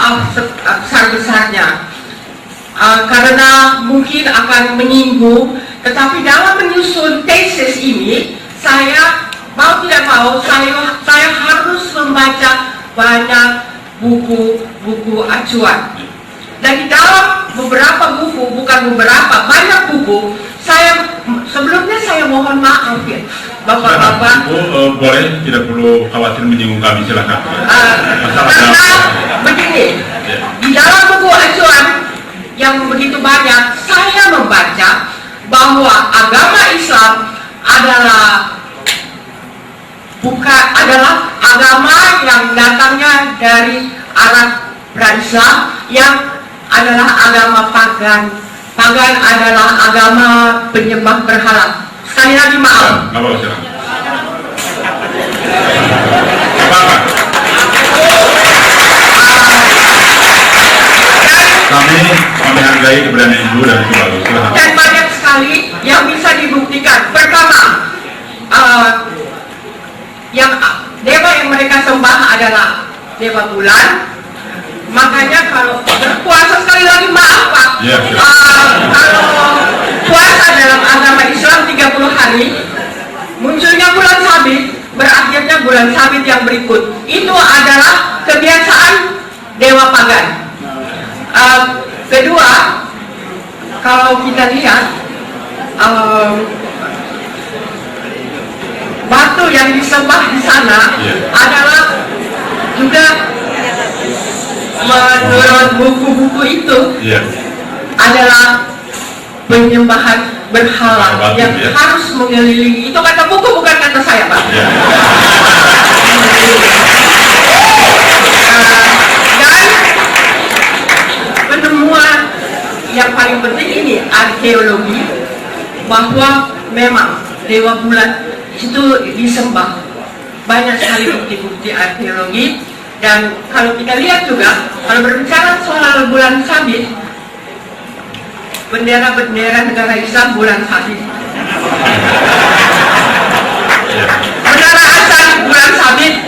maaf sebesar-besarnya karena mungkin akan menyinggung, tetapi dalam menyusun tesis ini saya mau tidak mau saya harus membaca banyak buku acuan. Dan di dalam beberapa buku, bukan beberapa, banyak buku, sebelumnya saya mohon maaf ya Bapak-bapak. Boleh, tidak perlu khawatir menyinggung kami, silakan. Karena begini, di dalam buku acuan yang begitu banyak, saya membaca bahwa agama Islam adalah agama yang datangnya dari Arab pra-Islam, yang adalah agama pagan. Pagan adalah agama penyembah berhala. Sekali lagi maaf. Kami menghargai keberanian Ibu dan Ibu. Dan banyak sekali yang bisa dibuktikan. Pertama, yang dewa yang mereka sembah adalah dewa bulan. Makanya kalau berpuasa, sekali lagi maaf Pak, kalau puasa dalam agama Islam 30 hari, munculnya bulan sabit, berakhirnya bulan sabit yang berikut. Itu adalah kebiasaan dewa pagan. Kedua, kalau kita lihat batu yang disembah di sana adalah juga menurut buku-buku itu adalah penyembahan berhala yang harus mengelilingi. Itu kata buku, bukan kata saya Pak. Dan penemuan yang paling penting ini arkeologi, bahwa memang dewa bulan itu disembah. Banyak sekali bukti-bukti arkeologi. Dan kalau kita lihat juga, kalau berbicara soal bulan sabit, bendera-bendera negara Islam bulan sabit. Menara asal bulan sabit.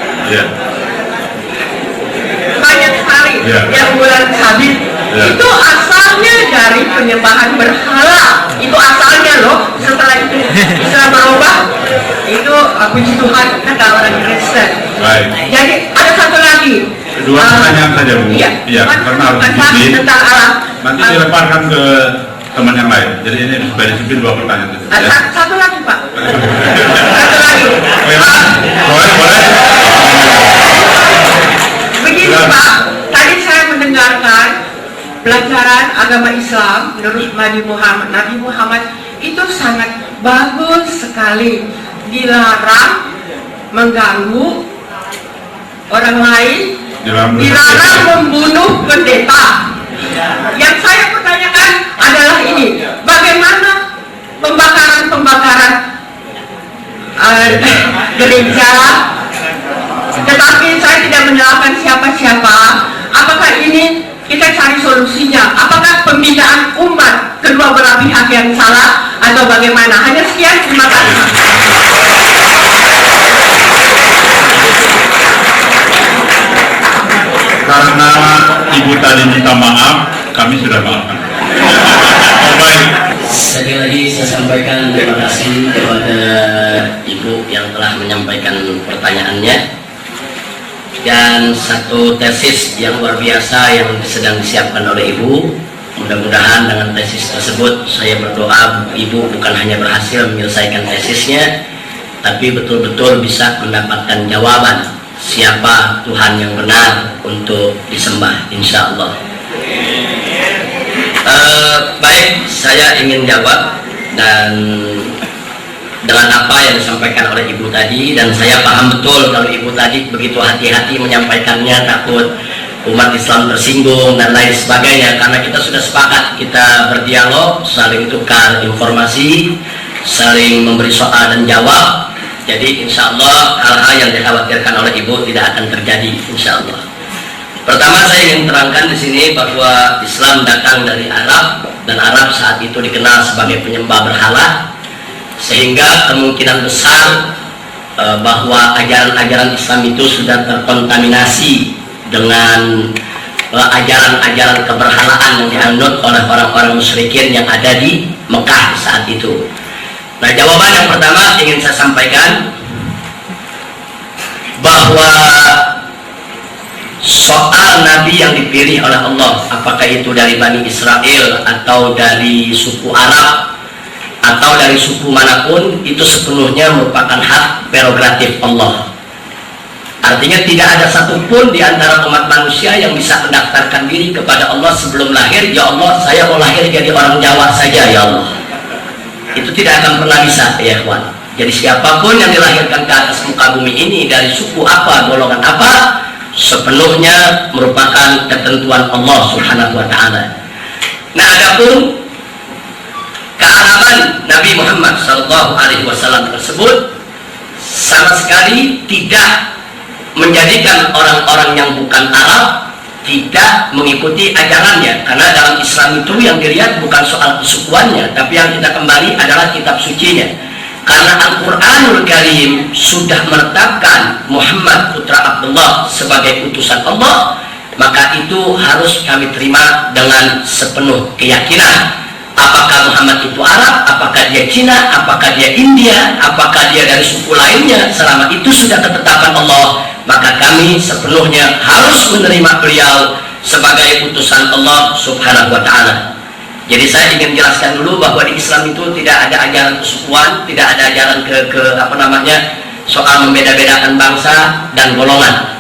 Banyak sekali yang bulan sabit. Itu asalnya dari penyembahan berhala. Itu asalnya loh. Setelah itu Islam berubah, itu puji Tuhan kata orang Kristen. Jadi ada satu lagi. Dua pertanyaan saja Bu. Iya. Karena harus disiplin. Tentang alam. Nanti dilemparkan ke teman yang lain. Jadi ini supaya disiplin, dua pertanyaan. Satu lagi Pak. Satu lagi. Boleh. Begini Pak, tadi saya mendengarkan pelajaran agama Islam menurut Nabi Muhammad itu sangat bagus sekali. Dilarang mengganggu orang lain, dilarang membunuh pendeta. Yang saya pertanyakan adalah ini, bagaimana pembakaran gereja, tetapi saya tidak menyalahkan siapa-siapa. Apakah ini kita cari solusinya? Apakah pembinaan umat kedua belah pihak yang salah atau bagaimana? Hanya sekian, terima kasih. Karena Ibu tadi minta maaf, kami sudah maafkan. Sekali lagi saya sampaikan terima kasih kepada Ibu yang telah menyampaikan pertanyaannya. Dan satu tesis yang luar biasa yang sedang disiapkan oleh Ibu. Mudah-mudahan dengan tesis tersebut saya berdoa Ibu bukan hanya berhasil menyelesaikan tesisnya, tapi betul-betul bisa mendapatkan jawaban siapa Tuhan yang benar untuk disembah, insya Allah. Baik, saya ingin jawab dan dengan apa yang disampaikan oleh Ibu tadi, dan saya paham betul kalau Ibu tadi begitu hati-hati menyampaikannya, takut umat Islam tersinggung dan lain sebagainya. Karena kita sudah sepakat, kita berdialog, saling tukar informasi, saling memberi soal dan jawab. Jadi insya Allah hal-hal yang dikhawatirkan oleh Ibu tidak akan terjadi, insya Allah. Pertama saya ingin terangkan di sini bahwa Islam datang dari Arab, dan Arab saat itu dikenal sebagai penyembah berhala, sehingga kemungkinan besar bahwa ajaran-ajaran Islam itu sudah terkontaminasi dengan ajaran-ajaran keberhalaan yang dianut oleh orang-orang musyrikin yang ada di Mekah saat itu. Nah, jawaban yang pertama ingin saya sampaikan bahwa soal nabi yang dipilih oleh Allah, apakah itu dari Bani Israel atau dari suku Arab atau dari suku manapun, itu sepenuhnya merupakan hak prerogatif Allah. Artinya tidak ada satupun di antara umat manusia yang bisa mendaftarkan diri kepada Allah sebelum lahir, ya Allah, saya mau lahir jadi orang Jawa saja ya Allah. Itu tidak akan pernah bisa, ya kawan. Jadi siapapun yang dilahirkan ke atas muka bumi ini dari suku apa, golongan apa, sepenuhnya merupakan ketentuan Allah Subhanahu wa taala. Nah, adapun kearaban Nabi Muhammad SAW tersebut sama sekali tidak menjadikan orang-orang yang bukan Arab tidak mengikuti ajarannya, karena dalam Islam itu yang dilihat bukan soal kesukuannya, tapi yang kita kembali adalah kitab sucinya. Karena Al-Quranul Karim sudah menetapkan Muhammad putra Abdullah sebagai utusan Allah, maka itu harus kami terima dengan sepenuh keyakinan. Apakah Muhammad itu Arab, apakah dia Cina, apakah dia India, apakah dia dari suku lainnya, selama itu sudah ketetapan Allah, maka kami sepenuhnya harus menerima beliau sebagai utusan Allah Subhanahu wa ta'ala. Jadi saya ingin jelaskan dulu bahwa di Islam itu tidak ada ajaran kesukuan, tidak ada ajaran soal membeda-bedakan bangsa dan golongan.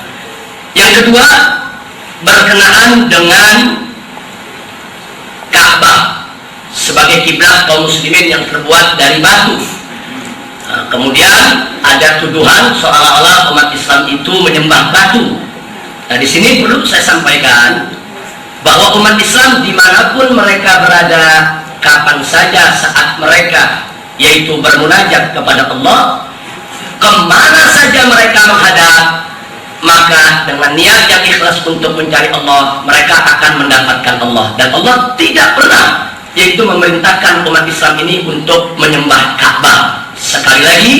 Yang kedua, berkenaan dengan Ka'bah sebagai kiblat kaum muslimin yang terbuat dari batu. Nah, kemudian ada tuduhan seolah-olah umat Islam itu menyembah batu. Nah, di sini perlu saya sampaikan bahwa umat Islam dimanapun mereka berada, kapan saja saat mereka yaitu bermunajat kepada Allah, kemana saja mereka menghadap, maka dengan niat yang ikhlas untuk mencari Allah, mereka akan mendapatkan Allah. Dan Allah tidak pernah yaitu memerintahkan umat Islam ini untuk menyembah Ka'bah. Sekali lagi,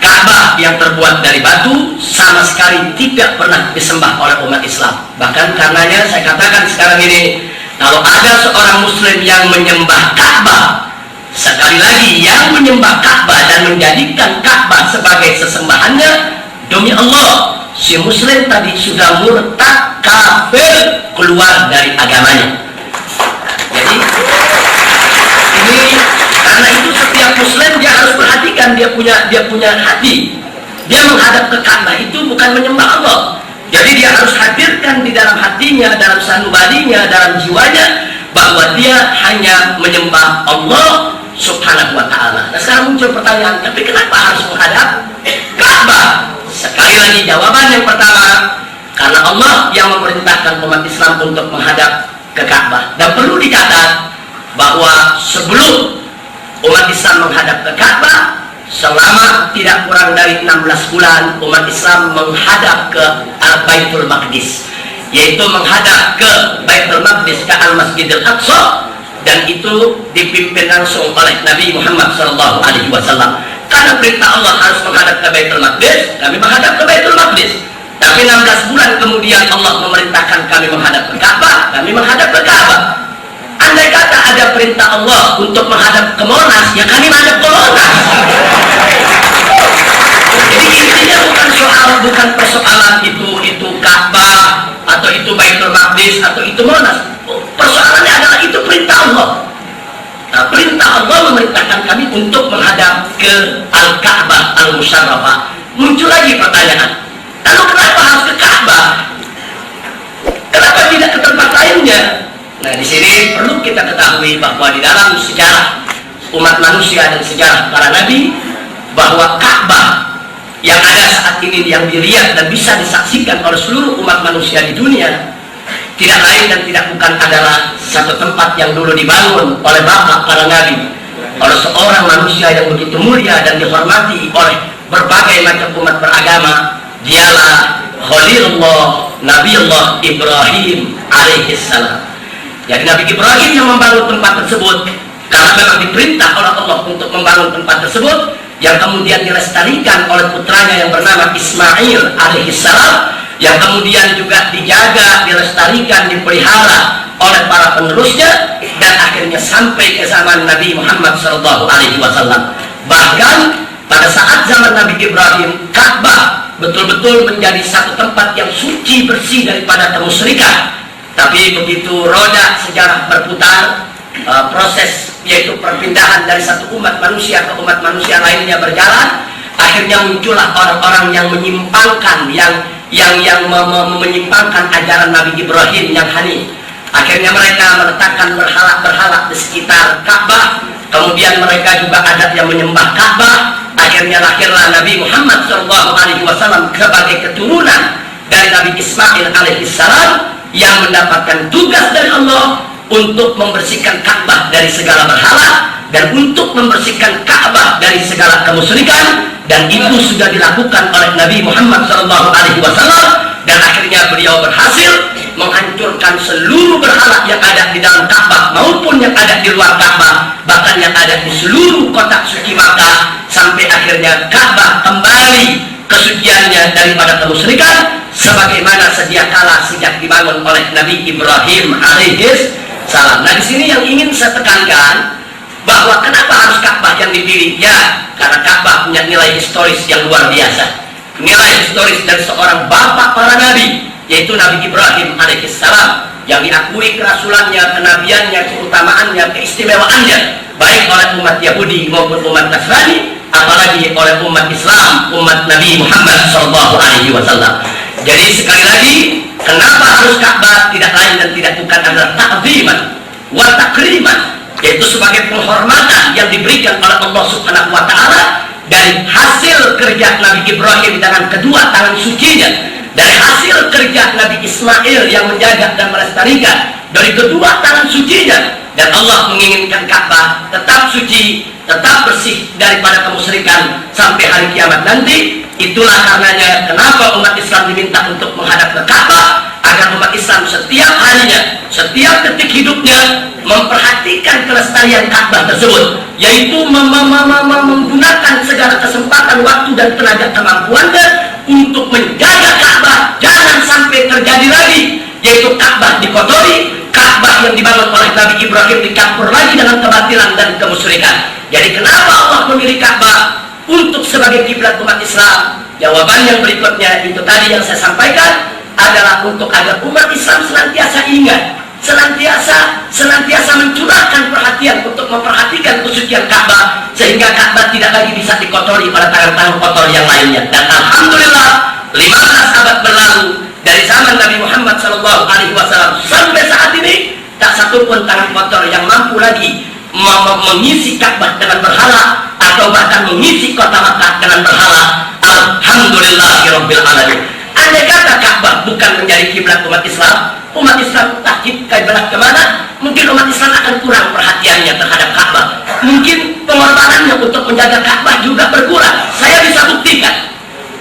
Ka'bah yang terbuat dari batu sama sekali tidak pernah disembah oleh umat Islam. Bahkan karenanya saya katakan sekarang ini, kalau ada seorang muslim yang menyembah Ka'bah, sekali lagi yang menyembah Ka'bah dan menjadikan Ka'bah sebagai sesembahannya, demi Allah, si muslim tadi sudah murtad, kafir, keluar dari agamanya. Jadi ini, karena itu setiap muslim dia harus perhatikan, dia punya hati. Dia menghadap ke Ka'bah itu bukan menyembah Allah. Jadi dia harus hadirkan di dalam hatinya, dalam sanubarinya, dalam jiwanya, bahwa dia hanya menyembah Allah Subhanahu wa ta'ala. Nah, sekarang muncul pertanyaan, tapi kenapa harus menghadap Ka'bah? Sekali lagi jawaban yang pertama, karena Allah yang memerintahkan umat Islam untuk menghadap ke Ka'bah. Dan perlu dicatat bahwa sebelum umat Islam menghadap ke Ka'bah, selama tidak kurang dari 16 bulan umat Islam menghadap ke Baitul Maqdis, yaitu menghadap ke Baitul Maqdis, ke Al-Masjidil Aqsa, dan itu dipimpin langsung oleh Nabi Muhammad SAW. Karena perintah Allah harus menghadap ke Baitul Maqdis, kami menghadap ke Baitul Maqdis. Tapi 16 bulan kemudian Allah memerintahkan kami menghadap ke Ka'bah, kami menghadap ke Ka'bah. Andai kata ada perintah Allah untuk menghadap ke Monas, ya kami menghadap ke Monas. Jadi intinya bukan persoalan itu Ka'bah atau itu Baitul Maqdis atau itu Monas. Persoalannya adalah itu perintah Allah. Nah, perintah Allah memerintahkan kami untuk menghadap ke Al-Ka'bah Al-Musyarrafah. Muncul lagi pertanyaan, lalu kenapa harus ke Ka'bah? Kenapa tidak ke tempat lainnya? Nah, di sini perlu kita ketahui bahwa di dalam sejarah umat manusia dan sejarah para nabi, bahwa Ka'bah yang ada saat ini, yang dilihat dan bisa disaksikan oleh seluruh umat manusia di dunia, tidak lain dan tidak bukan adalah satu tempat yang dulu dibangun oleh bapak para nabi, oleh seorang manusia yang begitu mulia dan dihormati oleh berbagai macam umat beragama. Dialah Khalilullah Nabiullah Ibrahim alaihissalam. Jadi Nabi Ibrahim yang membangun tempat tersebut, karena memang diperintah oleh Allah untuk membangun tempat tersebut, yang kemudian dilestarikan oleh putranya yang bernama Ismail alaihissalam, yang kemudian juga dijaga, dilestarikan, dipelihara oleh para penerusnya, dan akhirnya sampai ke zaman Nabi Muhammad SAW. Bahkan pada saat zaman Nabi Ibrahim, Ka'bah betul-betul menjadi satu tempat yang suci, bersih daripada kemusyrikan. Tapi begitu roda sejarah berputar, proses yaitu perpindahan dari satu umat manusia ke umat manusia lainnya berjalan, akhirnya muncullah orang-orang yang menyimpangkan, yang menyimpangkan ajaran Nabi Ibrahim yang hanif. Akhirnya mereka meletakkan berhala-berhala di sekitar Ka'bah. Kemudian mereka juga ada yang menyembah Ka'bah. Akhirnya lahirlah Nabi Muhammad SAW sebagai keturunan dari Nabi Ismail alaihissalam yang mendapatkan tugas dari Allah untuk membersihkan Ka'bah dari segala berhala dan untuk membersihkan Ka'bah dari segala kemusyrikan, dan itu sudah dilakukan oleh Nabi Muhammad SAW, dan akhirnya beliau berhasil menghancurkan seluruh berhala yang ada di dalam Ka'bah maupun yang ada di luar Ka'bah, bahkan yang ada di seluruh kotak suci Makkah, sampai akhirnya Ka'bah kembali kesuciannya daripada kemusyrikan sebagaimana sedia kala sejak dibangun oleh Nabi Ibrahim alaihissalam. Nah, di sini yang ingin saya tekankan bahwa kenapa harus Ka'bah yang dipilih? Ya, karena Ka'bah punya nilai historis yang luar biasa. Nilai historis dari seorang bapak para nabi, yaitu Nabi Ibrahim alaihissalam, yang diakui kerasulannya, kenabiannya, keutamaannya, keistimewaannya, baik oleh umat Yahudi maupun umat Nasrani, apalagi oleh umat Islam, umat Nabi Muhammad SAW. Jadi sekali lagi, kenapa harus Ka'bah? Tidak lain dan tidak bukan adalah ta'ziman wa takriman, yaitu sebagai penghormatan yang diberikan oleh Allah Subhanahu wa Ta'ala dari hasil kerja Nabi Ibrahim dengan kedua tangan sucinya, dari hasil kerja Nabi Ismail yang menjaga dan melestarikan dari kedua tangan sucinya, dan Allah menginginkan Ka'bah tetap suci, tetap bersih daripada kemusyrikan sampai hari kiamat nanti. Itulah karenanya kenapa umat Islam diminta untuk menghadap ke Ka'bah, agar umat Islam setiap harinya, setiap detik hidupnya memperhatikan kelestarian Ka'bah tersebut, yaitu menggunakan segala kesempatan, waktu dan tenaga kemampuannya untuk menjaga Ka'bah jangan sampai terjadi lagi, yaitu Ka'bah dikotori, Ka'bah yang dibangun oleh Nabi Ibrahim dicampur lagi dengan kebatilan dan kemusyrikan. Jadi kenapa Allah memilih Ka'bah untuk sebagai kiblat umat Islam? Jawaban yang berikutnya itu tadi yang saya sampaikan adalah untuk agar umat Islam senantiasa ingat, senantiasa mencurahkan perhatian untuk memperhatikan kesucian Ka'bah, sehingga Ka'bah tidak lagi bisa dikotori oleh tangan-tangan kotor yang lainnya. Dan alhamdulillah 15 abad berlalu dari zaman Nabi Muhammad SAW sampai saat ini, tak satu pun tangan kotor yang mampu lagi mengisi Ka'bah dengan berhala atau bahkan mengisi kota Makkah dengan berhala. Alhamdulillahirabbil alamin. Andai kata Ka'bah bukan menjadi kiblat umat Islam entah kiblat kemana, mungkin umat Islam akan kurang perhatiannya terhadap Ka'bah. Mungkin pengorbanannya untuk menjaga Ka'bah juga berkurang. Saya bisa buktikan,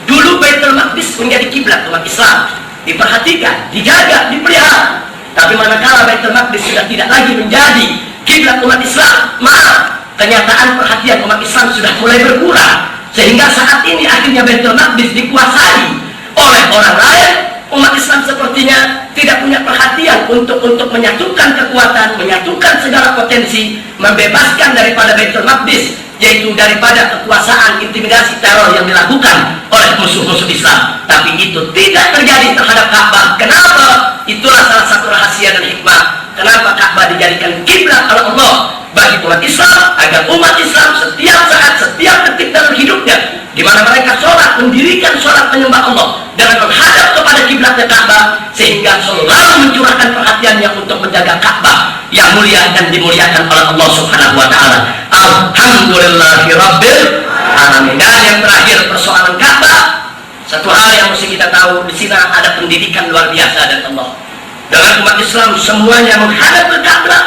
dulu Baitul Maqdis menjadi kiblat umat Islam, diperhatikan, dijaga, dipelihara. Tapi manakala Baitul Maqdis sudah tidak lagi menjadi kiblat umat Islam, maaf, kenyataan perhatian umat Islam sudah mulai berkurang, sehingga saat ini akhirnya Baitul Maqdis dikuasai oleh orang lain. Umat Islam sepertinya tidak punya perhatian untuk menyatukan kekuatan, menyatukan segala potensi, membebaskan daripada Baitul Maqdis, yaitu daripada kekuasaan, intimidasi, teror yang dilakukan oleh musuh-musuh Islam. Tapi itu tidak terjadi terhadap Ka'bah. Kenapa? Itulah salah satu rahasia dan hikmah kenapa Ka'bah dijadikan kiblat oleh Allah bagi umat Islam, agar umat Islam setiap saat, setiap detik dalam hidupnya, di mana mereka sholat, mendirikan sholat menyembah Allah dengan menghadap kepada kiblatnya Ka'bah, sehingga selalu mencurahkan perhatiannya untuk menjaga Ka'bah yang mulia dan dimuliakan oleh Allah Subhanahu wa Ta'ala. Alhamdulillahirabbil alamin. Dan yang terakhir, persoalan Ka'bah, satu hal yang mesti kita tahu, di sini ada pendidikan luar biasa dari Allah. Dengan umat Islam semuanya menghadap ke Ka'bah,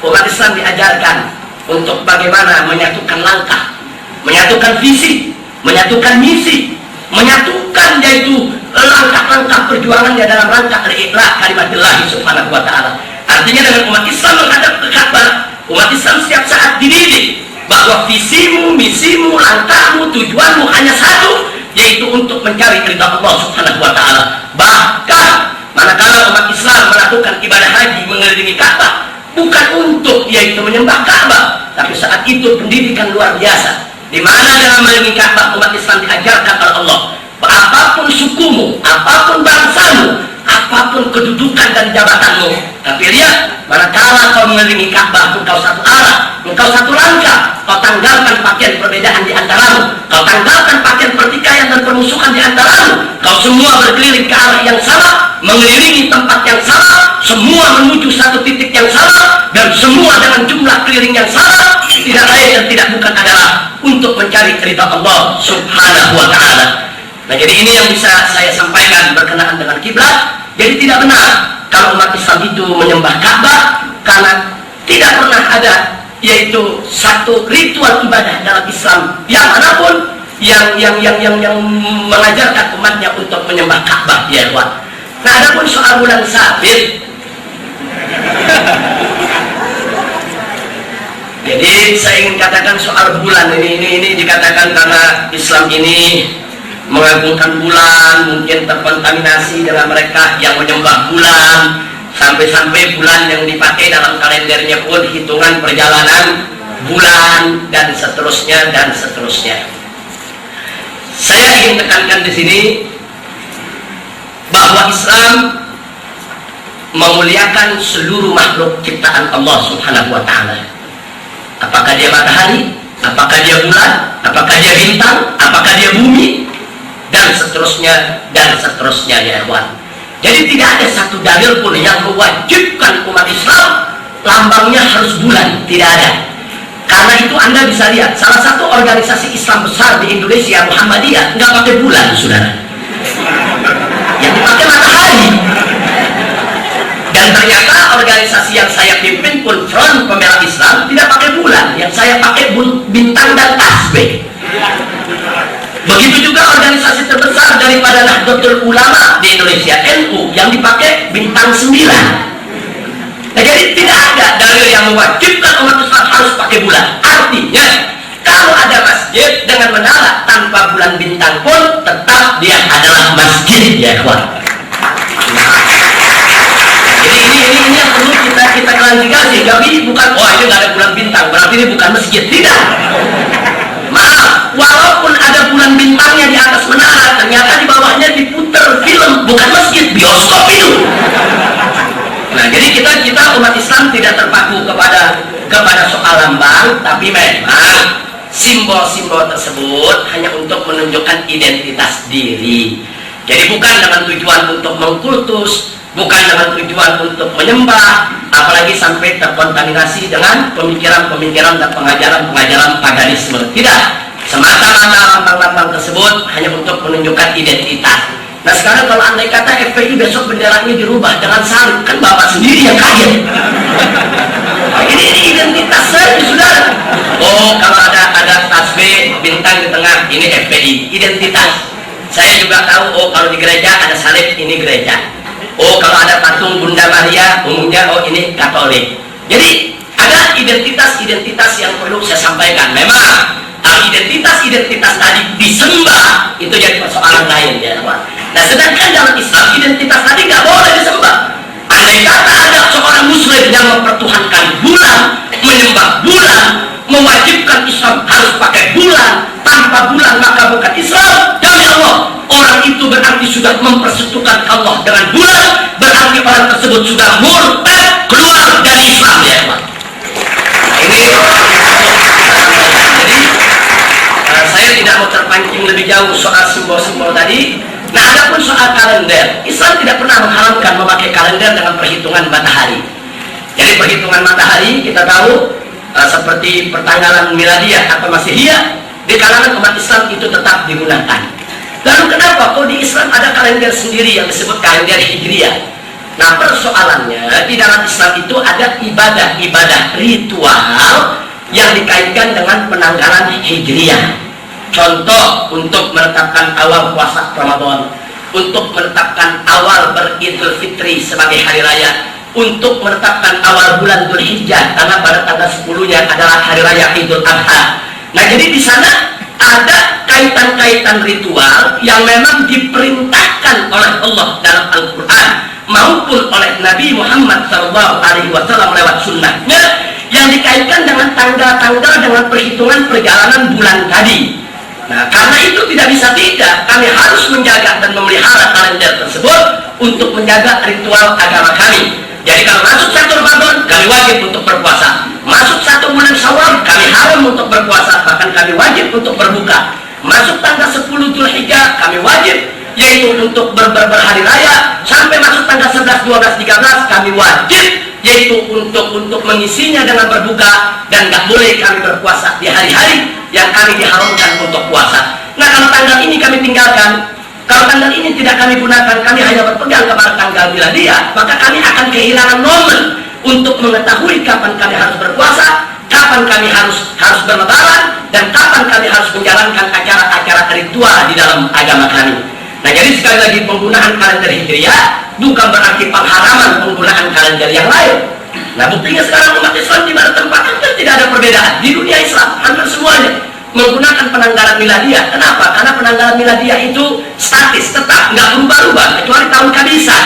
umat Islam diajarkan untuk bagaimana menyatukan langkah, menyatukan visi, menyatukan misi, menyatukan yaitu langkah-langkah perjuangannya dalam rangka al-iqla' kalimatillah subhanahu wa ta'ala. Artinya dengan umat Islam menghadap ke Ka'bah, umat Islam setiap saat dididik bahwa visimu, misimu, langkahmu, tujuanmu hanya satu, yaitu untuk mencari ridha Allah Subhanahu wa taala. Bahkan manakala umat Islam melakukan ibadah haji mengelilingi Ka'bah, bukan untuk yaitu menyembah Ka'bah, tapi saat itu pendidikan luar biasa, di mana dalam mengelilingi Ka'bah umat Islam diajarkan oleh Allah, apapun sukumu, apapun bangsamu, apapun kedudukan dan jabatanmu, tapi lihat, manakala kau mengelilingi Ka'bah, engkau satu arah, engkau satu langkah, kau tanggalkan pakaian perbedaan di antaramu, kau tanggalkan pakaian pertikaian dan permusuhan di antaramu, kau semua berkeliling ke arah yang sama, mengelilingi tempat yang sama, semua menuju satu titik yang sama, dan semua dengan jumlah keliling yang sama, tidak lain dan tidak bukan adalah untuk mencari ridha Allah Subhanahu wa taala. Nah, jadi ini yang bisa saya sampaikan berkenaan dengan kiblat. Jadi tidak benar kalau umat Islam itu menyembah Ka'bah, karena tidak pernah ada yaitu satu ritual ibadah dalam Islam yang manapun yang mengajarkan umatnya untuk menyembah Ka'bah, ya kawan. Nah, adapun soal bulan sabit, jadi saya ingin katakan soal bulan ini dikatakan karena Islam ini mengagungkan bulan, mungkin terkontaminasi dengan mereka yang menyembah bulan, sampai-sampai bulan yang dipakai dalam kalendernya pun hitungan perjalanan bulan dan seterusnya dan seterusnya. Saya ingin tekankan di sini bahwa Islam memuliakan seluruh makhluk ciptaan Allah Subhanahu wa taala. Apakah dia matahari, apakah dia bulan, apakah dia bintang, apakah dia bumi, dan seterusnya ya ikhwan. Jadi tidak ada satu dalil pun yang mewajibkan umat Islam lambangnya harus bulan, tidak ada. Karena itu Anda bisa lihat salah satu organisasi Islam besar di Indonesia, Muhammadiyah, nggak pakai bulan, saudara, yang dipakai matahari. Dan ternyata organisasi yang saya pimpin pun, Front Pembela Islam, tidak pakai bulan, yang saya pakai bintang dan tasbih. Begitu juga organisasi terbesar daripada Nahdlatul Ulama di Indonesia, NU, yang dipakai bintang 9. Nah, jadi tidak ada dalil yang mewajibkan umat Islam harus pakai bulan. Artinya, kalau ada masjid dengan menara tanpa bulan bintang pun tetap dia adalah masjid, ya kawan. Jadi ini yang perlu kita klarifikasi. Jadi bukan, oh ini nggak ada bulan bintang, berarti ini bukan masjid. Tidak. Maaf, walaupun ada bulan bintangnya di atas menara, ternyata di bawahnya diputar film, bukan masjid, bioskop itu. Nah, jadi kita umat Islam tidak terpaku kepada soal lambang, tapi memang simbol-simbol tersebut hanya untuk menunjukkan identitas diri. Jadi bukan dengan tujuan untuk mengkultus, bukan dengan tujuan untuk menyembah, apalagi sampai terkontaminasi dengan pemikiran-pemikiran dan pengajaran-pengajaran paganisme. Tidak, semata-mata lambang-lambang tersebut hanya untuk menunjukkan identitas. Nah, sekarang kalau andai kata FPI besok benderanya dirubah dengan salib, kan Bapak sendiri yang kaget. Ini identitas saja, saudara. Oh, kalau ada tasbih bintang di tengah, ini FPI, identitas. Saya juga tahu, oh kalau di gereja ada salib, ini gereja. Oh, kalau ada patung Bunda Maria, umumnya oh ini Katolik. Jadi ada identitas-identitas yang perlu saya sampaikan. Memang identitas-identitas tadi disembah itu jadi persoalan lain, ya teman. Nah, sedangkan dalam Islam identitas tadi nggak boleh disembah. Andai kata ada seorang Muslim yang mempertuhankan bulan, menyembah bulan, mewajibkan Islam harus pakai bulan, tanpa bulan maka bukan Islam. Demi Allah, orang itu berarti sudah mempersekutukan Allah dengan bulan, berarti orang tersebut sudah murtad, keluar dari Islam, ya teman. Ini jadi saya tidak mau terpancing lebih jauh soal simbol-simbol tadi. Nah, adapun soal kalender, Islam tidak pernah mengharamkan memakai kalender dengan perhitungan matahari. Jadi perhitungan matahari kita tahu seperti pertanggalan miladiah atau masihiyah di kalangan umat Islam itu tetap digunakan. Lalu kenapa kok di Islam ada kalender sendiri yang disebut kalender Hijriah? Nah, persoalannya di dalam Islam itu ada ibadah-ibadah ritual yang dikaitkan dengan penanggalan Hijriah. Contoh, untuk menetapkan awal puasa Ramadan, untuk menetapkan awal beridul fitri sebagai hari raya, untuk menetapkan awal bulan Dzulhijjah karena pada tanggal 10-nya adalah hari raya Idul Adha. Nah, jadi di sana ada kaitan-kaitan ritual yang memang diperintahkan oleh Allah dalam Al-Quran maupun oleh Nabi Muhammad SAW lewat sunnahnya, yang dikaitkan dengan tanggal-tanggal dengan perhitungan perjalanan bulan tadi. Nah, karena itu tidak bisa tidak, kami harus menjaga dan memelihara kalender tersebut untuk menjaga ritual agama kami. Jadi kalau masuk 1 Ramadan, kami wajib untuk berpuasa. Masuk 1 bulan Syawal, kami haram untuk berpuasa, bahkan kami wajib untuk berbuka. Masuk tanggal 10 Dzulhijjah, kami wajib, yaitu untuk berhari raya. Sampai masuk tanggal 11, 12, 13, kami wajib, yaitu untuk mengisinya dengan berbuka, dan nggak boleh kami berpuasa di hari-hari yang kami diharamkan untuk puasa. Nah, kalau tanggal ini kami tinggalkan, kalau tanggal ini tidak kami gunakan, kami hanya berpegang kepada tanggal miladiah, maka kami akan kehilangan momen untuk mengetahui kapan kami harus berpuasa, kapan kami harus berlebaran, dan kapan kami harus menjalankan acara-acara ritual di dalam agama kami. Nah, jadi sekali lagi, penggunaan kalender Hijriah bukan berarti pengharaman penggunaan kalender yang lain. Nah, buktinya sekarang umat Islam di mana tempat hampir tidak ada perbedaan di dunia Islam, hampir semuanya menggunakan penanggalan miladiah. Kenapa? Karena penanggalan miladiah itu statis, tetap, nggak berubah-ubah kecuali tahun kabisah.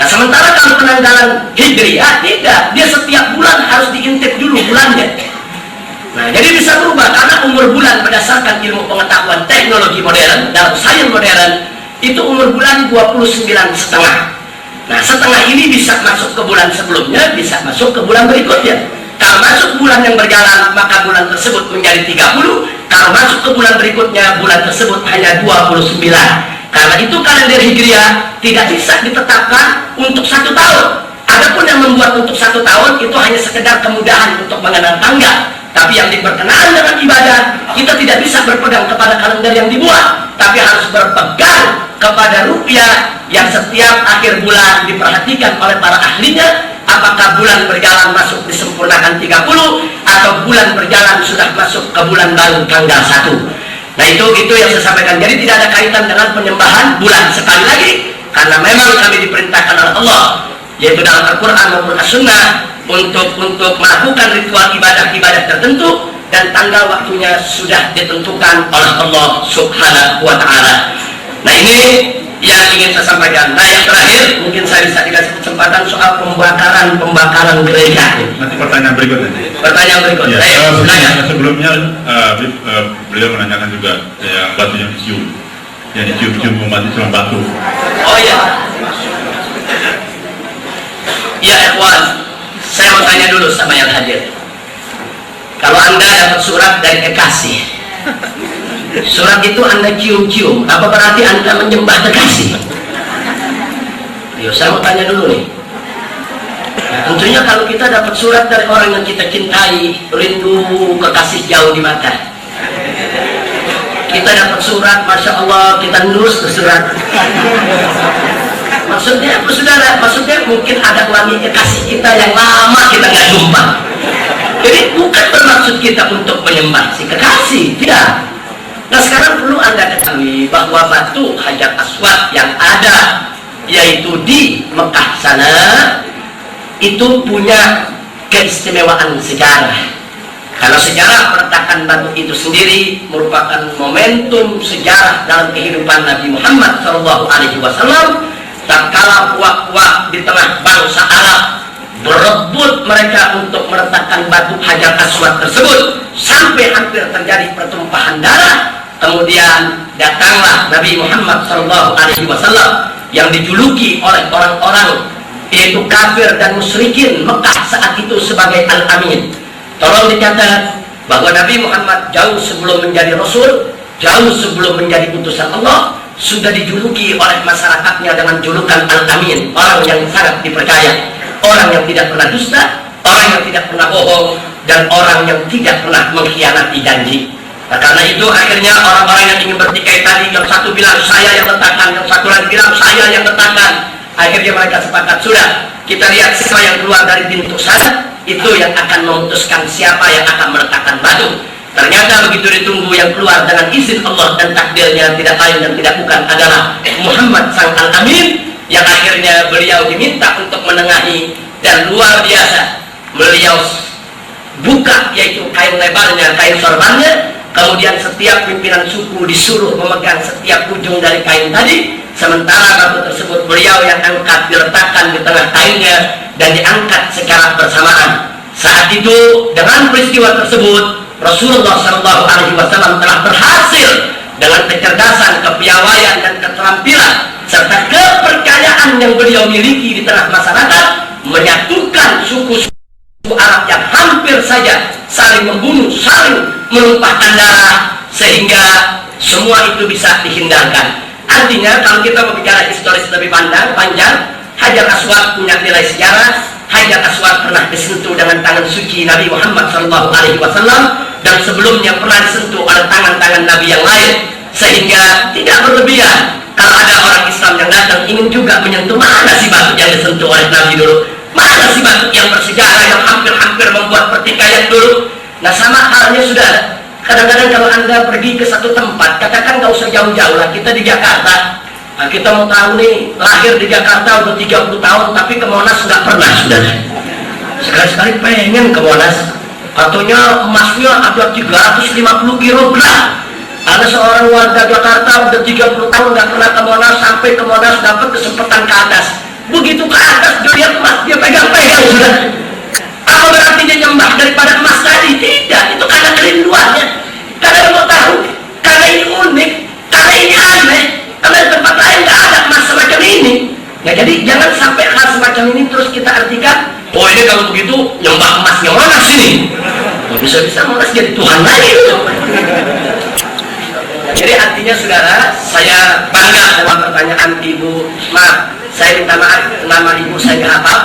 Nah, sementara kalau penanggalan Hijriah tidak, dia setiap bulan harus diintip dulu bulannya. Nah, jadi bisa berubah karena umur bulan berdasarkan ilmu pengetahuan teknologi modern dalam sains modern itu umur bulan 29,5. Nah, setengah ini bisa masuk ke bulan sebelumnya, bisa masuk ke bulan berikutnya. Kalau masuk bulan yang berjalan, maka bulan tersebut menjadi 30. Kalau masuk ke bulan berikutnya, bulan tersebut hanya 29. Karena itu kalender Hijriah tidak bisa ditetapkan untuk 1 tahun. Adapun yang membuat untuk 1 tahun itu hanya sekedar kemudahan untuk mengenal tanggal. Tapi yang berkenaan dengan ibadah, kita tidak bisa berpegang kepada kalender yang dibuat, tapi harus berpegang kepada rupiah yang setiap akhir bulan diperhatikan oleh para ahlinya, apakah bulan berjalan masuk disempurnakan 30 atau bulan berjalan sudah masuk ke bulan baru tanggal 1. Nah, itu yang saya sampaikan. Jadi tidak ada kaitan dengan penyembahan bulan. Sekali lagi, karena memang kami diperintahkan oleh Allah, yaitu dalam Al-Quran maupun As-Sunnah, untuk melakukan ritual ibadah-ibadah tertentu, dan tanggal waktunya sudah ditentukan oleh Allah Subhanahu wa Ta'ala. Nah, ini yang ingin saya sampaikan. Nah, yang terakhir mungkin saya bisa dikasih kesempatan soal pembakaran gereja. Nanti pertanyaan berikutnya. Pertanyaan berikutnya. Ya, sebelumnya beliau menanyakan juga yang batu yang dicium umat Islam batu. Oh iya. Ya, ikhwan, saya mau tanya dulu sama yang hadir. Kalau Anda dapat surat dari kekasih, surat itu Anda cium-cium, apa berarti Anda menyembah kekasih? Yo, saya mau tanya dulu nih. Nah, tentunya kalau kita dapat surat dari orang yang kita cintai, rindu kekasih jauh di mata. Kita dapat surat, Masya Allah, kita nurus ke surat. Maksudnya apa, saudara? Maksudnya mungkin ada wanita kekasih kita yang lama kita nggak jumpa. Jadi bukan bermaksud kita untuk menyembah si kekasih, tidak. Nah, sekarang perlu Anda ketahui bahwa batu Hajar Aswad yang ada yaitu di Mekah sana itu punya keistimewaan sejarah. Kalau sejarah peletakan batu itu sendiri merupakan momentum sejarah dalam kehidupan Nabi Muhammad SAW. Tatkala puak-puak di tengah bangsa Arab berebut mereka untuk meletakkan batu Hajar Aswad tersebut sampai hampir terjadi pertumpahan darah. Kemudian datanglah Nabi Muhammad SAW yang dijuluki oleh orang-orang yaitu kafir dan musyrikin Mekah saat itu sebagai Al-Amin. Tolong dicatat bahwa Nabi Muhammad jauh sebelum menjadi Rasul, jauh sebelum menjadi utusan Allah, sudah dijuluki oleh masyarakatnya dengan julukan Al-Amin, orang yang sangat dipercaya, orang yang tidak pernah dusta, orang yang tidak pernah bohong, dan orang yang tidak pernah mengkhianati janji. Nah, karena itu akhirnya orang-orang yang ingin bertikai tadi, yang satu bilang saya yang letakkan, yang satu lagi bilang saya yang letakkan, akhirnya mereka sepakat, sudah, kita lihat siapa yang keluar dari pintu sana, itu yang akan memutuskan siapa yang akan meletakkan batu. Ternyata begitu ditunggu, yang keluar dengan izin Allah dan takdirnya tidak lain dan tidak bukan adalah Muhammad sang Al-Amin, yang akhirnya beliau diminta untuk menengahi, dan luar biasa beliau buka yaitu kain lebarnya, kain sorbannya, kemudian setiap pimpinan suku disuruh memegang setiap ujung dari kain tadi, sementara batu tersebut beliau yang angkat diletakkan di tengah kainnya dan diangkat secara bersamaan. Saat itu dengan peristiwa tersebut Rasulullah SAW telah berhasil dengan kecerdasan, kepiawaian dan keterampilan serta kepercayaan yang beliau miliki di tengah masyarakat menyatukan suku-suku Arab yang hampir saja saling membunuh, saling menumpahkan darah, sehingga semua itu bisa dihindarkan. Artinya kalau kita berbicara historis lebih panjang, Hajar Aswad punya nilai sejarah. Hajar Aswad pernah disentuh dengan tangan suci Nabi Muhammad SAW dan sebelumnya pernah disentuh oleh tangan-tangan Nabi yang lain, sehingga tidak berlebihan kalau ada orang Islam yang datang ingin juga menyentuh, mana si batu yang disentuh oleh Nabi dulu, mana si batu yang bersejarah yang hampir-hampir membuat pertikaian dulu. Nah, sama halnya sudah kadang-kadang kalau Anda pergi ke satu tempat, katakan nggak usah jauh-jauh lah, kita di Jakarta. Nah, kita mau tahu nih, lahir di Jakarta udah 30 tahun tapi ke Monas nggak pernah, sudah. Sekali-sekali pengen ke Monas. Katanya emasnya ada 350 kilogram. Ada seorang warga Jakarta udah 30 tahun nggak pernah ke Monas, sampai ke Monas dapat kesempatan ke atas. Begitu ke atas dia lihat emas, dia pegang-pegang, sudah. Apa berarti dia nyembah daripada emas tadi? Tidak, itu karena kerinduannya. Karena dia mau tahu, karena ini unik, karena ini aneh. Karena di tempat lain nggak ada emas semacam ini. Ya, jadi jangan sampai hal semacam ini terus kita artikan, oh ini kalau begitu nyembah emasnya Monas ini. Oh, bisa-bisa Monas jadi Tuhan lagi. Jadi artinya saudara, saya bangga dalam pertanyaan Ibu. Maaf, saya minta maaf, nama Ibu saya nggak hafal,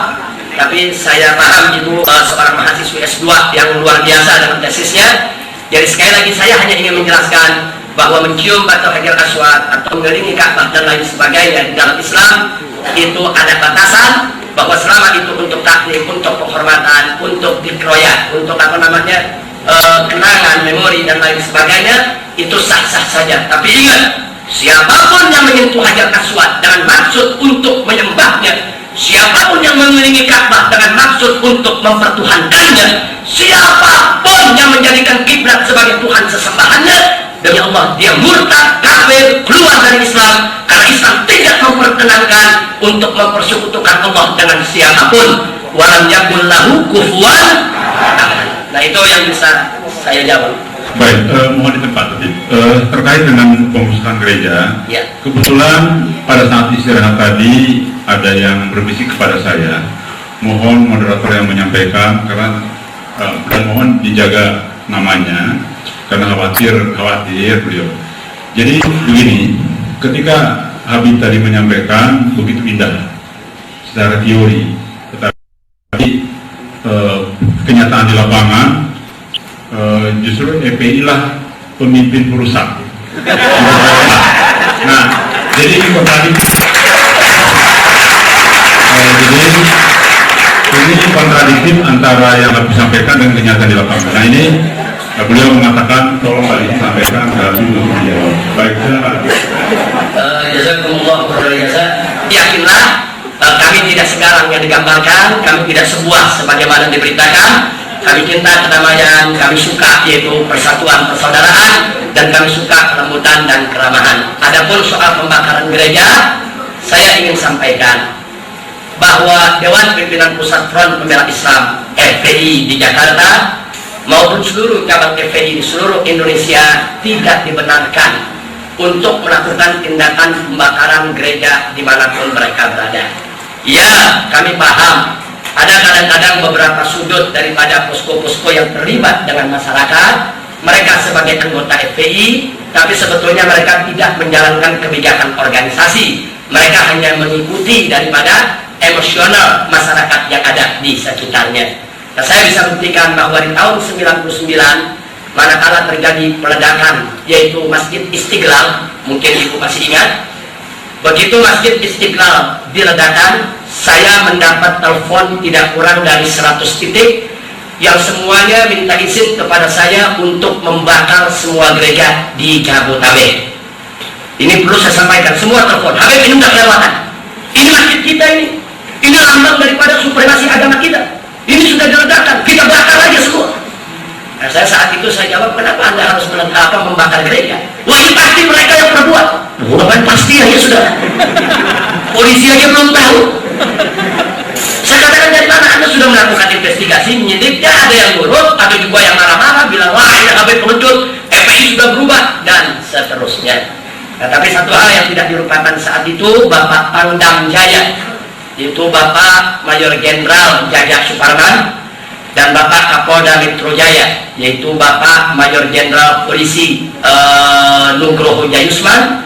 tapi saya paham Ibu seorang mahasiswa S2 yang luar biasa dalam tesisnya. Jadi sekali lagi saya hanya ingin menjelaskan bahwa mencium batu Hajar Aswad atau mengelilingi Ka'bah dan lain sebagainya di dalam Islam itu ada batasan, bahwa selama itu untuk taklim, untuk penghormatan, untuk dikroyat, untuk kenangan, memori dan lain sebagainya, itu sah-sah saja. Tapi ingat, siapapun yang menyentuh Hajar Aswad dengan maksud untuk menyembahnya, siapapun yang mengelilingi Ka'bah dengan maksud untuk mempertuhankannya, siapapun yang menjadikan kiblat sebagai Tuhan sesembahannya, demi Allah dia murtad, kafir, keluar dari Islam, karena Islam tidak memperkenankan untuk mempersekutukan Allah dengan siapapun. Walam yakul lahu kufuwan ahad. Nah, itu yang bisa saya jawab. Baik, mohon di tempat tadi terkait dengan pembusukan gereja. Ya. Kebetulan pada saat istirahat tadi ada yang berbisik kepada saya, mohon moderator yang menyampaikan karena dan mohon dijaga namanya karena khawatir beliau. Jadi begini, ketika Habib tadi menyampaikan begitu indah secara teori, tetapi kenyataan di lapangan justru EPI lah pemimpin perusak. Nah, jadi ini kontradiktif. Ini kontradiktif antara yang harus disampaikan dengan kenyataan di lapangan. Nah, ini beliau mengatakan tolong kali sampaikan ke dulu dijawab. Baik, silakan. Jazakumullah khairan. Yakinlah, kami tidak sekarang yang digambarkan, kami tidak sebuah sebagaimana diberitakan. Kami cinta kedamaian, kami suka yaitu persatuan persaudaraan, dan kami suka kelembutan dan keramahan. Adapun soal pembakaran gereja, saya ingin sampaikan bahwa Dewan Pimpinan Pusat Front Pembela Islam FPI di Jakarta maupun seluruh cabang FPI di seluruh Indonesia tidak dibenarkan untuk melakukan tindakan pembakaran gereja dimanapun mereka berada. Ya, kami paham ada kadang-kadang beberapa sudut daripada posko-posko yang terlibat dengan masyarakat, mereka sebagai anggota FPI, tapi sebetulnya mereka tidak menjalankan kebijakan organisasi. Mereka hanya mengikuti daripada emosional masyarakat yang ada di sekitarnya. Nah, saya bisa buktikan bahwa di tahun 99 manakala terjadi peledakan yaitu Masjid Istiqlal, mungkin Ibu masih ingat, begitu Masjid Istiqlal diledakkan, saya mendapat telepon tidak kurang dari 100 titik yang semuanya minta izin kepada saya untuk membakar semua gereja di Jabodetabek. Ini perlu saya sampaikan, semua telepon, Habib ini udah kelewatan, ini masjid kita ini lambang daripada supremasi agama kita, ini sudah diledakkan, kita bakar aja semua. Nah, Nah, saya saat itu saya jawab, kenapa Anda harus membakar gereja? Wah, ini pasti mereka yang berbuat. Bukan pasti ya sudah. Polisi aja belum tahu. Saya katakan, dari mana Anda sudah melakukan investigasi, menyidiknya, ada yang nurut, ada juga yang marah-marah, bilang, wah ini AB pengecut, FPI sudah berubah, dan seterusnya. Nah, tapi satu hal yang tidak dilupakan saat itu, Bapak Pangdam Jaya, itu Bapak Mayor Jenderal Jaja Suparman, dan Bapak Kapolda Metro Jaya, yaitu Bapak Mayor Jenderal Polisi Nugroho Jayusman,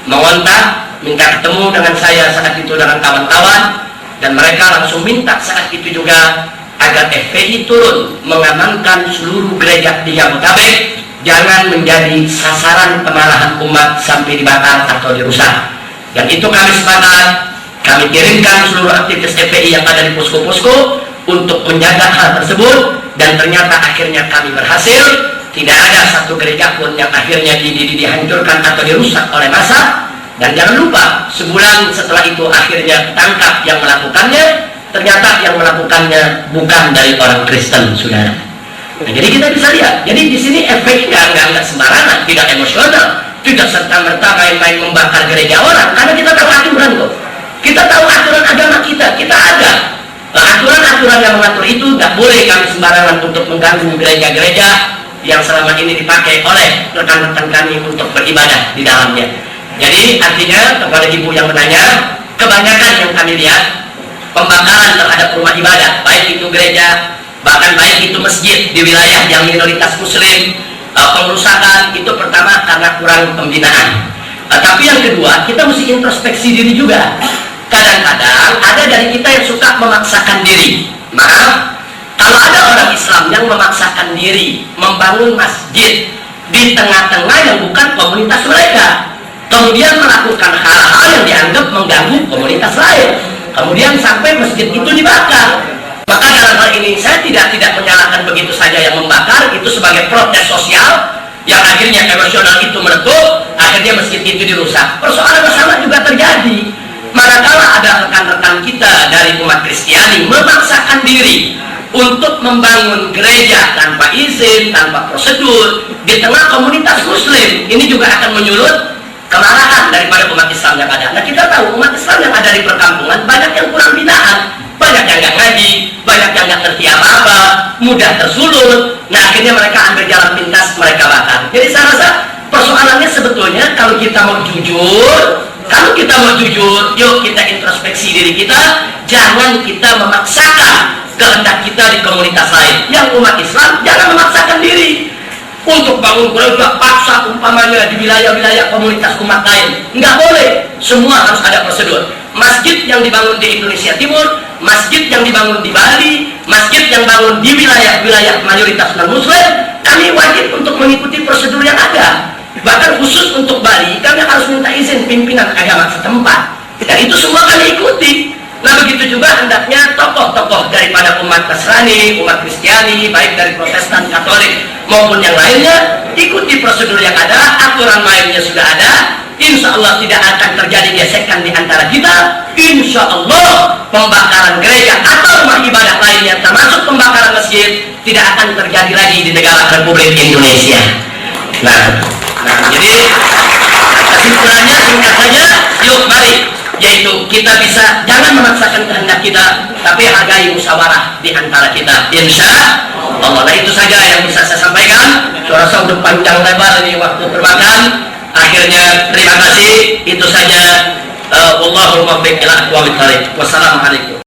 mengontak, minta ketemu dengan saya saat itu dengan kawan-kawan, dan mereka langsung minta saat itu juga agar FPI turun mengamankan seluruh gereja di Jabodetabek, jangan menjadi sasaran kemarahan umat sampai dibakar atau dirusak. Dan itu kami sepakat, kami kirimkan seluruh aktivis FPI yang ada di posko-posko untuk menjaga hal tersebut, dan ternyata akhirnya kami berhasil. Tidak ada satu gereja pun yang akhirnya dihancurkan atau dirusak oleh massa. Dan jangan lupa, sebulan setelah itu akhirnya tangkap yang melakukannya. Ternyata yang melakukannya bukan dari orang Kristen, saudara. Nah, jadi kita bisa lihat, jadi di sini FPI nggak sembarangan, tidak emosional, tidak serta-merta main-main membakar gereja orang, karena kita tahu aturan kok. Kita tahu aturan agama kita ada. Aturan-aturan yang mengatur itu nggak boleh kami sembarangan untuk mengganggu gereja-gereja yang selama ini dipakai oleh rekan-rekan kami untuk beribadah di dalamnya. Jadi artinya kepada ibu yang bertanya, kebanyakan yang kami lihat pembakaran terhadap rumah ibadah, baik itu gereja, bahkan baik itu masjid di wilayah yang minoritas muslim, pengerusakan itu pertama karena kurang pembinaan. Tapi yang kedua, kita mesti introspeksi diri juga. Kadang-kadang ada dari kita yang suka memaksakan diri. Maaf, kalau ada orang Islam yang memaksakan diri membangun masjid di tengah-tengah yang bukan komunitas mereka, kemudian melakukan hal-hal yang dianggap mengganggu komunitas lain, kemudian sampai masjid itu dibakar, maka dalam hal ini saya tidak menyalahkan begitu saja yang membakar itu sebagai protes sosial yang akhirnya emosional itu meletup, akhirnya masjid itu dirusak. Persoalan sama juga terjadi manakala ada rekan-rekan kita dari umat Kristiani memaksakan diri untuk membangun gereja tanpa izin, tanpa prosedur di tengah komunitas muslim. Ini juga akan menyulut kemarahan daripada umat Islam yang ada. Nah, kita tahu umat Islam yang ada di perkampungan banyak yang kurang binaan, banyak yang nggak ngaji, banyak yang nggak ngerti apa-apa, mudah tersulut. Nah, akhirnya mereka ambil jalan pintas, mereka bakar. Jadi saya rasa persoalannya sebetulnya kalau kita mau jujur, yuk kita introspeksi diri kita, jangan kita memaksakan kehendak kita di komunitas lain. Yang umat Islam jangan memaksakan diri untuk bangun gereja paksa umpamanya di wilayah-wilayah komunitas umat lain. Nggak boleh, semua harus ada prosedur. Masjid yang dibangun di Indonesia Timur, masjid yang dibangun di Bali, masjid yang bangun di wilayah-wilayah mayoritas non-muslim, kami wajib untuk mengikuti prosedur yang ada. Bahkan khusus untuk Bali, kami harus minta izin pimpinan agama setempat. Dan itu semua kami ikuti. Nah, begitu juga hendaknya tokoh-tokoh daripada umat Nasrani, umat Kristiani, baik dari Protestan, Katolik maupun yang lainnya, ikuti prosedur yang ada, aturan mainnya sudah ada. Insya Allah tidak akan terjadi gesekan di antara kita. Insya Allah pembakaran gereja atau rumah ibadah lainnya, termasuk pembakaran masjid, tidak akan terjadi lagi di negara Republik Indonesia. Nah, jadi kesimpulannya singkat saja, yuk mari, yaitu kita bisa jangan memaksakan kehendak kita, tapi hargai musyawarah di antara kita. Insya Allah. Nah, itu saja yang bisa saya sampaikan. Suara saya udah panjang lebar ini, waktu termakan. Akhirnya terima kasih. Itu saja. Wallahul muwaffiq ila aqwamit thoriq. Wassalamualaikum.